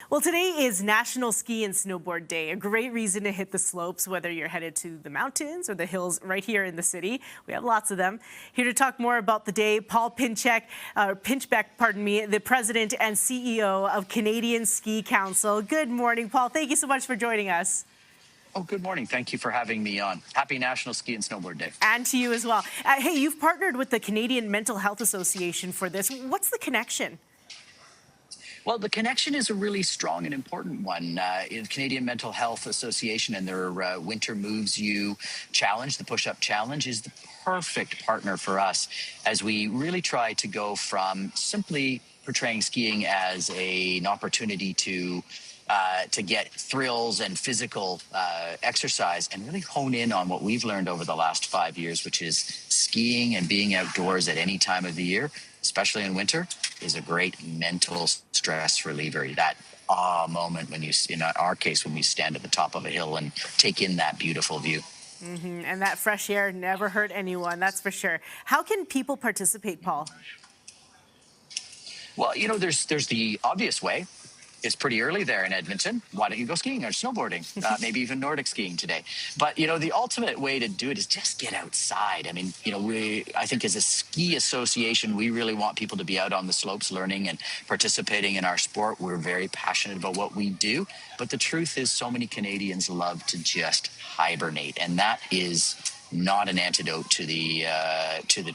Well, today is National Ski and Snowboard Day, a great reason to hit the slopes, whether you're headed to the mountains or the hills right here in the city. We have lots of them. Here to talk more about the day, Paul Pinchbeck, the president and CEO of Canadian Ski Council. Good morning, Paul. Thank you so much for joining us. Oh, good morning. Thank you for having me on. Happy National Ski and Snowboard Day. And to you as well. Hey, you've partnered with the Canadian Mental Health Association for this. What's the connection? Well, the connection is a really strong and important one. The Canadian Mental Health Association and their Winter Moves You Challenge, the Push-Up Challenge, is the perfect partner for us as we really try to go from simply portraying skiing as an opportunity to get thrills and physical exercise and really hone in on what we've learned over the last 5 years, which is skiing and being outdoors at any time of the year, especially in winter, is a great mental stress reliever. That moment when you, in our case, when we stand at the top of a hill and take in that beautiful view. And that fresh air never hurt anyone, that's for sure. How can people participate, Paul? Well, there's the obvious way. It's pretty early there in Edmonton. Why don't you go skiing or snowboarding? Maybe even Nordic skiing today. But, the ultimate way to do it is just get outside. I mean, I think as a ski association, we really want people to be out on the slopes learning and participating in our sport. We're very passionate about what we do. But the truth is so many Canadians love to just hibernate. And that is not an antidote to the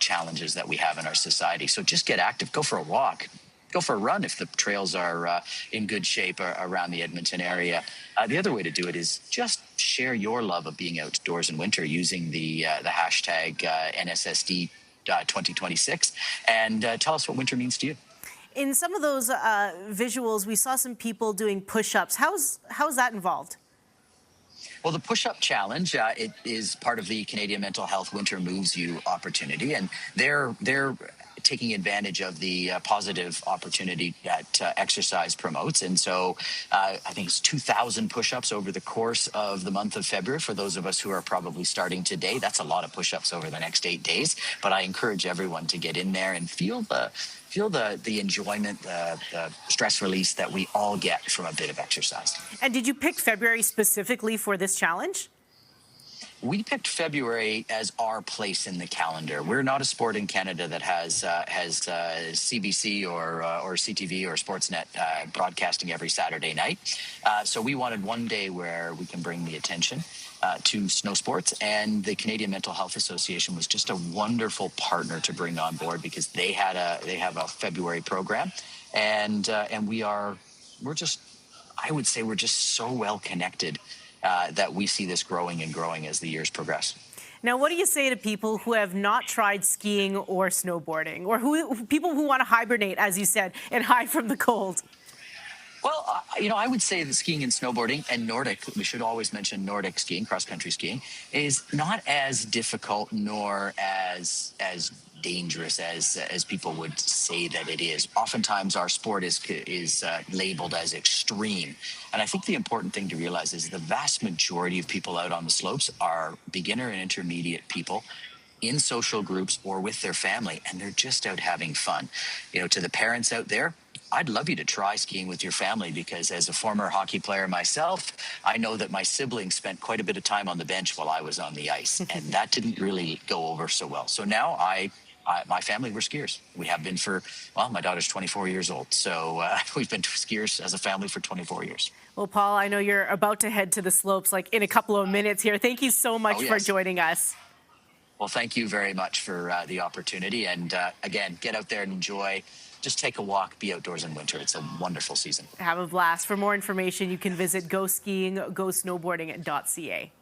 challenges that we have in our society. So just get active, go for a walk. Go for a run if the trails are in good shape around the Edmonton area. The other way to do it is just share your love of being outdoors in winter using the hashtag NSSD 2026 and tell us what winter means to you. In some of those visuals, we saw some people doing push-ups. How's that involved? Well, the push-up challenge, it is part of the Canadian Mental Health Winter Moves You opportunity, and they're taking advantage of the positive opportunity that exercise promotes. And so I think it's 2,000 push-ups over the course of the month of February for those of us who are probably starting today. That's a lot of push-ups over the next 8 days. But I encourage everyone to get in there and feel the enjoyment, the stress release that we all get from a bit of exercise. And did you pick February specifically for this challenge? We picked February as our place in the calendar. We're not a sport in Canada that has CBC or CTV or Sportsnet broadcasting every Saturday night. So we wanted one day where we can bring the attention to snow sports, and the Canadian Mental Health Association was just a wonderful partner to bring on board because they have a February program, and we're just so well connected. That we see this growing and growing as the years progress. Now, what do you say to people who have not tried skiing or snowboarding, or people who want to hibernate, as you said, and hide from the cold? Well, I would say that skiing and snowboarding and Nordic, we should always mention Nordic skiing, cross-country skiing, is not as difficult nor as dangerous as people would say that it is. Oftentimes our sport is labeled as extreme. And I think the important thing to realize is the vast majority of people out on the slopes are beginner and intermediate people in social groups or with their family, and they're just out having fun. To the parents out there, I'd love you to try skiing with your family because as a former hockey player myself, I know that my siblings spent quite a bit of time on the bench while I was on the ice, and that didn't really go over so well. So now my family, we're skiers. We have been my daughter's 24 years old. So we've been skiers as a family for 24 years. Well, Paul, I know you're about to head to the slopes in a couple of minutes here. Thank you so much for joining us. Well, thank you very much for the opportunity. And again, get out there and enjoy. Just take a walk, be outdoors in winter. It's a wonderful season. Have a blast. For more information, you can visit goskiing, gosnowboarding.ca.